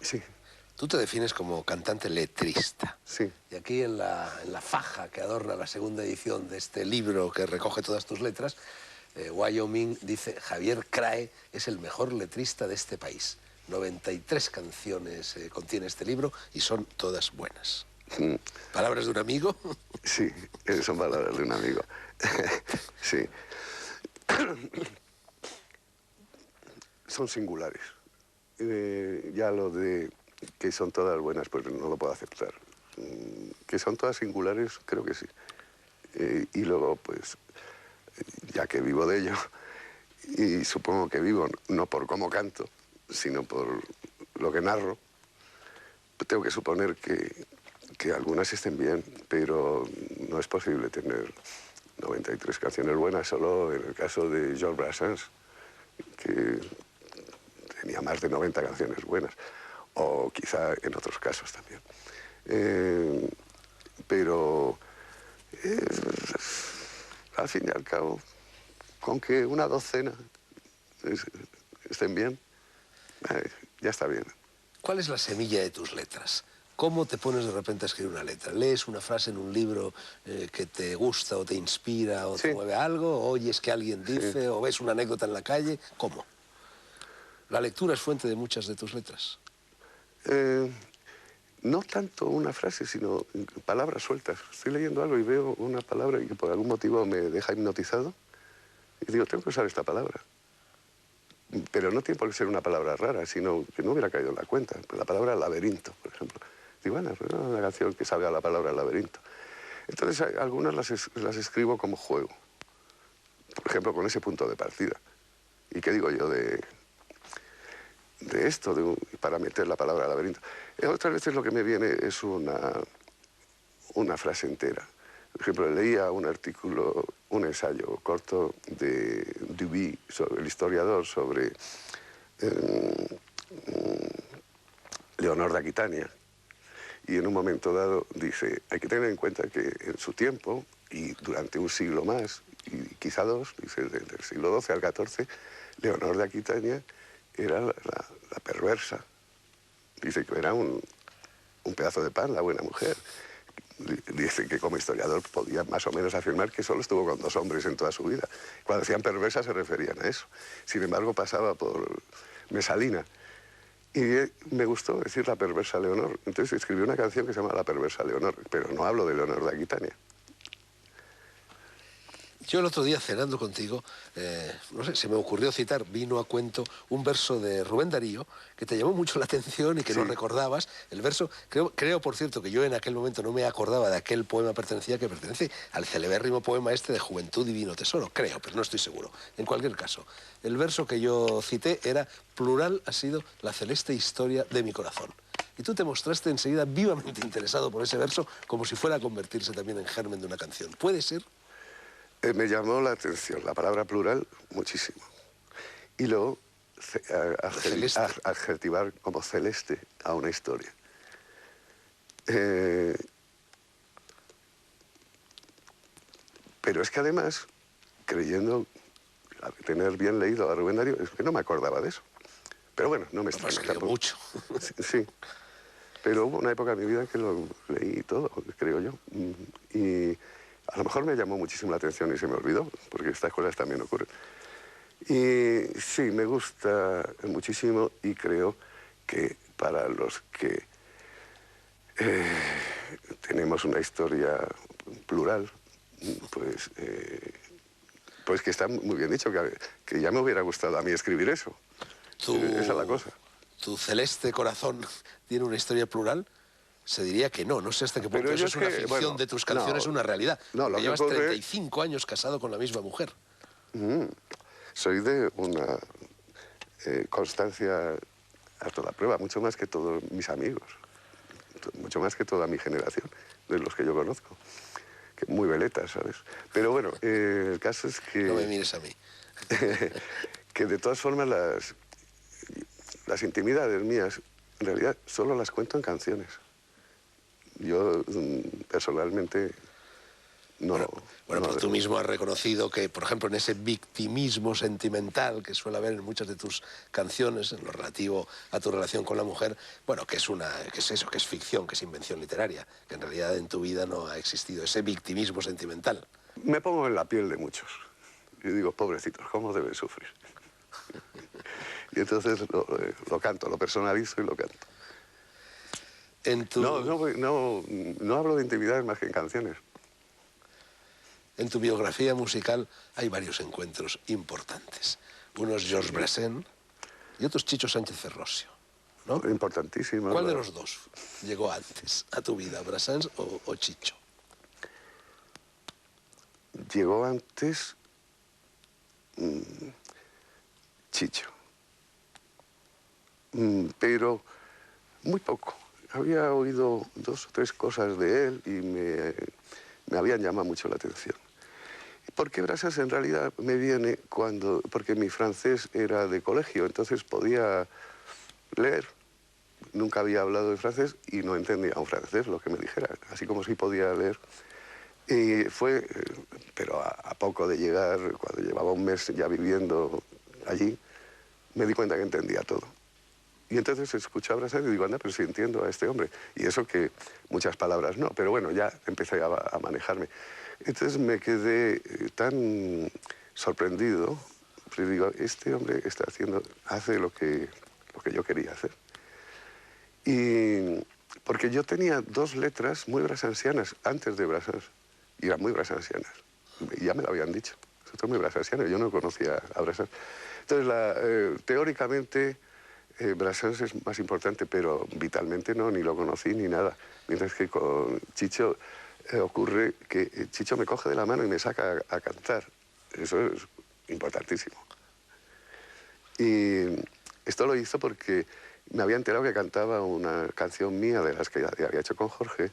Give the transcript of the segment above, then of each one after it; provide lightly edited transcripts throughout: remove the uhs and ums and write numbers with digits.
Sí, Tú te defines como cantante letrista. sí. Y aquí en la faja que adorna la segunda edición de este libro que recoge todas tus letras, Wyoming dice: Javier Crae es el mejor letrista de este país. 93 canciones contiene este libro y son todas buenas. Mm, ¿Palabras de un amigo? sí, son palabras de un amigo. Sí. Son singulares. Ya lo de que son todas buenas, pues no lo puedo aceptar. Que son todas singulares, creo que sí. Y luego, pues, ya que vivo de ello, y supongo que vivo no por cómo canto, sino por lo que narro, pues tengo que suponer que algunas estén bien, pero no es posible tener 93 canciones buenas, solo en el caso de Georges Brassens, que tenía más de 90 canciones buenas, o quizá en otros casos también. Pero al fin y al cabo, con que una docena estén bien, ya está bien. ¿Cuál es la semilla de tus letras? ¿Cómo te pones de repente a escribir una letra? ¿Lees una frase en un libro que te gusta o te inspira o te Sí, mueve algo? ¿O oyes que alguien sí. dice o ves una anécdota en la calle? ¿Cómo? ¿La lectura es fuente de muchas de tus letras? Eh, no tanto una frase, sino palabras sueltas. Estoy leyendo algo y veo una palabra y que por algún motivo me deja hipnotizado y digo, tengo que usar esta palabra. Pero no tiene por qué ser una palabra rara, sino que no hubiera caído en la cuenta. La palabra laberinto, por ejemplo. Digo, bueno, pues una canción que salga la palabra laberinto. Entonces, algunas las escribo como juego. Por ejemplo, con ese punto de partida. ¿Y qué digo yo de esto, para meter la palabra laberinto? Otras veces lo que me viene es una frase entera. Por ejemplo, leía un artículo, un ensayo corto de Duby, el historiador, sobre Leonor de Aquitania. Y en un momento dado dice, hay que tener en cuenta que en su tiempo, y durante un siglo más, y quizá dos, dice, del siglo XII al XIV, Leonor de Aquitania era la perversa. Dice que era un pedazo de pan, la buena mujer. Dice que como historiador podía más o menos afirmar que solo estuvo con 2 hombres en toda su vida. Cuando decían perversa se referían a eso. Sin embargo, pasaba por Mesalina. Y me gustó decir la perversa Leonor. Entonces escribí una canción que se llama La perversa Leonor, pero no hablo de Leonor de Aquitania. Yo el otro día cenando contigo, no sé, se me ocurrió citar, vino a cuento, un verso de Rubén Darío que te llamó mucho la atención y que no Sí, recordabas. El verso, creo por cierto que yo en aquel momento no me acordaba de aquel poema que pertenece al celebérrimo poema este de Juventud Divino Tesoro, creo, pero no estoy seguro. En cualquier caso, el verso que yo cité era: plural ha sido la celeste historia de mi corazón. Y tú te mostraste enseguida vivamente interesado por ese verso, como si fuera a convertirse también en germen de una canción. ¿Puede ser? me llamó la atención la palabra plural muchísimo. Y luego Celeste. adjetivar como celeste a una historia. Eh, pero es que además, creyendo tener bien leído a Rubén Darío, es que no me acordaba de eso. Pero bueno, no me No, pero extraña escribió tampoco. mucho. Sí, sí, pero hubo una época en mi vida que lo leí todo, creo yo. Y a lo mejor me llamó muchísimo la atención y se me olvidó, porque estas cosas también ocurren. Y sí, me gusta muchísimo y creo que para los que tenemos una historia plural, pues, pues que está muy bien dicho, que ya me hubiera gustado a mí escribir eso. Esa es la ¿Tu, cosa. tu celeste corazón tiene una historia plural? Se diría que no. No sé hasta qué punto Pero eso yo es es una que, ficción bueno, de tus canciones o no, una realidad. no, lo Porque que llevas ocurre, 35 años casado con la misma mujer. soy de una constancia a toda prueba, mucho más que todos mis amigos, mucho más que toda mi generación, de los que yo conozco. Que muy veletas, ¿sabes? Pero bueno, el caso es No me que, mires a mí. que de todas formas las intimidades mías, en realidad, solo las cuento en canciones. Yo personalmente no Bueno, lo... bueno, no pero lo tú debo. mismo has reconocido que, por ejemplo, en ese victimismo sentimental que suele haber en muchas de tus canciones, en lo relativo a tu relación con la mujer, bueno, que es eso, que es ficción, que es invención literaria, que en realidad en tu vida no ha existido ese victimismo sentimental. Me pongo en la piel de muchos. Y digo, pobrecitos, ¿cómo deben sufrir? Y entonces lo canto, lo personalizo y lo canto. En No, tu, no hablo de intimidades más que en canciones. en tu biografía musical hay varios encuentros importantes. Uno es Georges Brassens y otro es Chicho Sánchez Ferrosio, ¿no? Importantísimo. ¿Cuál de los dos llegó antes a tu vida, Brassens o Chicho? Llegó antes Chicho, pero muy poco. Había oído 2 o 3 cosas de él y me habían llamado mucho la atención. Porque Brassens en realidad me viene porque mi francés era de colegio, entonces podía leer. Nunca había hablado de francés y no entendía un francés lo que me dijera, así como si podía leer. Y fue, pero a poco de llegar, cuando llevaba un mes ya viviendo allí, me di cuenta que entendía todo. Y entonces escuché a Brassens y digo, anda, pero sí entiendo a este hombre. Y eso que muchas palabras no, pero bueno, ya empecé a manejarme. Entonces me quedé tan sorprendido, pues digo, este hombre hace lo que yo quería hacer. Y porque yo tenía 2 letras muy brassensianas antes de Brassens, y eran muy brassensianas. Y ya me lo habían dicho. Esto es muy brassensiano, yo no conocía a Brassens. Entonces, teóricamente, Brassens es más importante, pero vitalmente no, ni lo conocí ni nada. Mientras que con Chicho ocurre que Chicho me coge de la mano y me saca a cantar. Eso es importantísimo. Y esto lo hizo porque me había enterado que cantaba una canción mía de las que había hecho con Jorge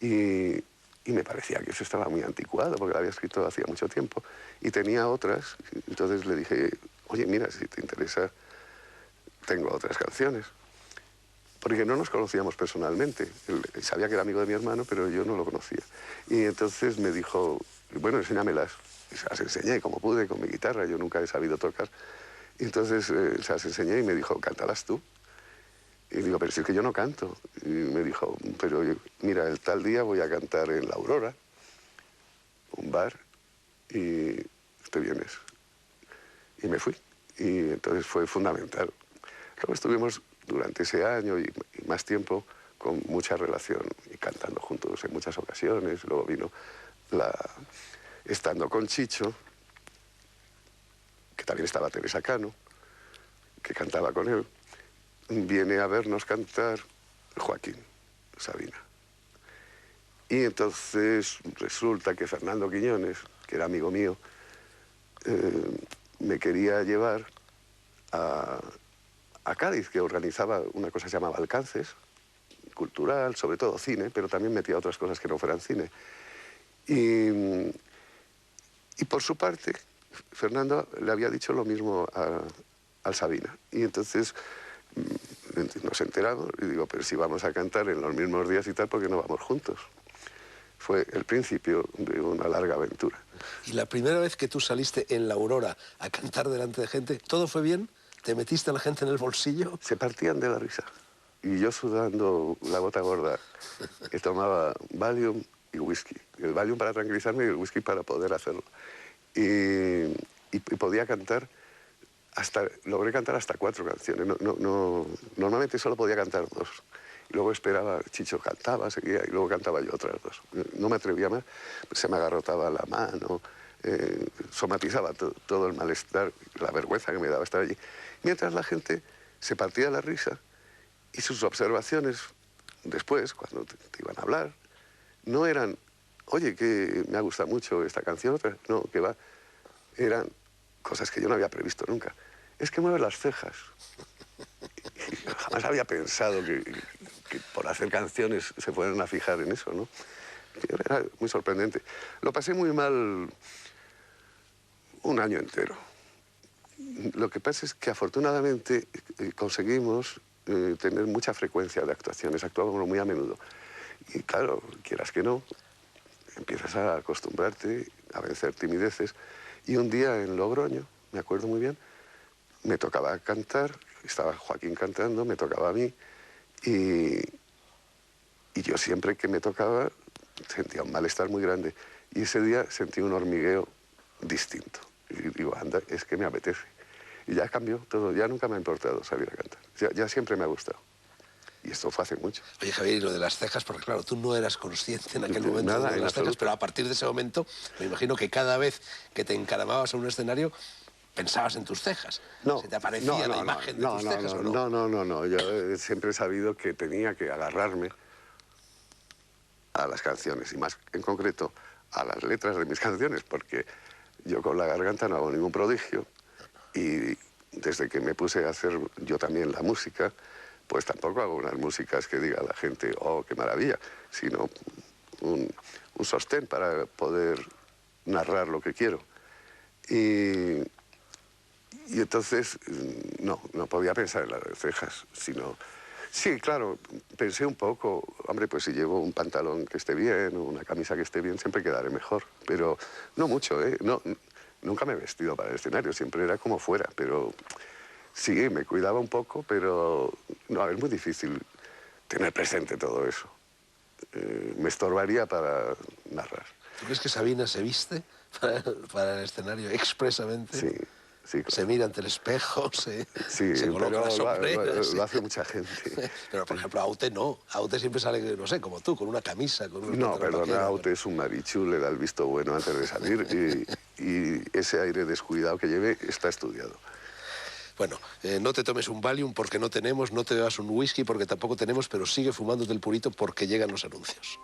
y me parecía que eso estaba muy anticuado porque la había escrito hacía mucho tiempo y tenía otras. Entonces le dije, oye, mira, si te interesa, tengo otras canciones. Porque no nos conocíamos personalmente. Él sabía que era amigo de mi hermano, pero yo no lo conocía. Y entonces me dijo, bueno, enséñamelas. Y se las enseñé como pude, con mi guitarra. Yo nunca he sabido tocar. Y entonces se las enseñé y me dijo, cántalas tú. Y digo, pero si es que yo no canto. Y me dijo, pero mira, el tal día voy a cantar en La Aurora, un bar, y te vienes. Y me fui. Y entonces fue fundamental. Luego estuvimos durante ese año y más tiempo con mucha relación y cantando juntos en muchas ocasiones. Luego vino estando con Chicho, que también estaba Teresa Cano, que cantaba con él. Viene a vernos cantar Joaquín Sabina. Y entonces resulta que Fernando Quiñones, que era amigo mío, me quería llevar a Cádiz, que organizaba una cosa que se llamaba Alcances, cultural, sobre todo cine, pero también metía otras cosas que no fueran cine. Y por su parte, Fernando le había dicho lo mismo al Sabina. Y entonces nos enteramos y digo, pero si vamos a cantar en los mismos días y tal, ¿por qué no vamos juntos? Fue el principio de una larga aventura. Y la primera vez que tú saliste en La Aurora a cantar delante de gente, ¿todo fue bien? ¿Te metiste a la gente en el bolsillo? Se partían de la risa. Y yo sudando la gota gorda, que tomaba Valium y whisky. El Valium para tranquilizarme y el whisky para poder hacerlo. Y podía cantar, logré cantar hasta 4 canciones. Normalmente solo podía cantar 2. Y luego esperaba, Chicho cantaba, seguía, y luego cantaba yo otras 2. No me atrevía más, se me agarrotaba la mano, somatizaba todo el malestar, la vergüenza que me daba estar allí. Mientras la gente se partía de la risa y sus observaciones después, cuando te iban a hablar, no eran, oye, que me ha gustado mucho esta canción, otra. No, que va, eran cosas que yo no había previsto nunca. Es que mueve las cejas. Y jamás había pensado que por hacer canciones se fueran a fijar en eso, ¿no? Era muy sorprendente. Lo pasé muy mal un año entero. Lo que pasa es que afortunadamente conseguimos tener mucha frecuencia de actuaciones, actuábamos muy a menudo. Y claro, quieras que no, empiezas a acostumbrarte, a vencer timideces. Y un día en Logroño, me acuerdo muy bien, me tocaba cantar, estaba Joaquín cantando, me tocaba a mí, y yo siempre que me tocaba sentía un malestar muy grande. Y ese día sentí un hormigueo distinto. Y digo, anda, es que me apetece. Y ya cambió todo, ya nunca me ha importado salir a cantar. Ya siempre me ha gustado. Y esto fue hace mucho. Oye, Javier, y lo de las cejas, porque claro, tú no eras consciente en aquel momento Nada, de en las cejas, absoluto. pero a partir de ese momento, me imagino que cada vez que te encaramabas a un escenario, pensabas en tus cejas. No, ¿Se te aparecía la imagen de tus cejas o no? no. Yo siempre he sabido que tenía que agarrarme a las canciones, y más en concreto a las letras de mis canciones, porque yo con la garganta no hago ningún prodigio, y desde que me puse a hacer yo también la música, pues tampoco hago unas músicas que diga la gente, oh, qué maravilla, sino un sostén para poder narrar lo que quiero. Y entonces no podía pensar en las cejas, sino... Sí, claro, pensé un poco, hombre, pues si llevo un pantalón que esté bien, o una camisa que esté bien, siempre quedaré mejor. Pero no mucho, ¿eh? No, nunca me he vestido para el escenario, siempre era como fuera, pero sí, me cuidaba un poco, pero no, es muy difícil tener presente todo eso. Me estorbaría para narrar. ¿Tú crees que Sabina se viste para el escenario expresamente? Sí, sí, Se claro. mira ante el espejo, se Sí, coloca las pero sombreras. lo hace mucha gente. Pero, por ejemplo, Aute no. Aute siempre sale, no sé, como tú, con una camisa, con unos No, pantalones perdona, vaqueros. Aute es un marichu, le da el visto bueno antes de salir, y ese aire descuidado que lleve está estudiado. Bueno, no te tomes un Valium porque no tenemos, no te bebas un whisky porque tampoco tenemos, pero sigue fumándote el purito porque llegan los anuncios.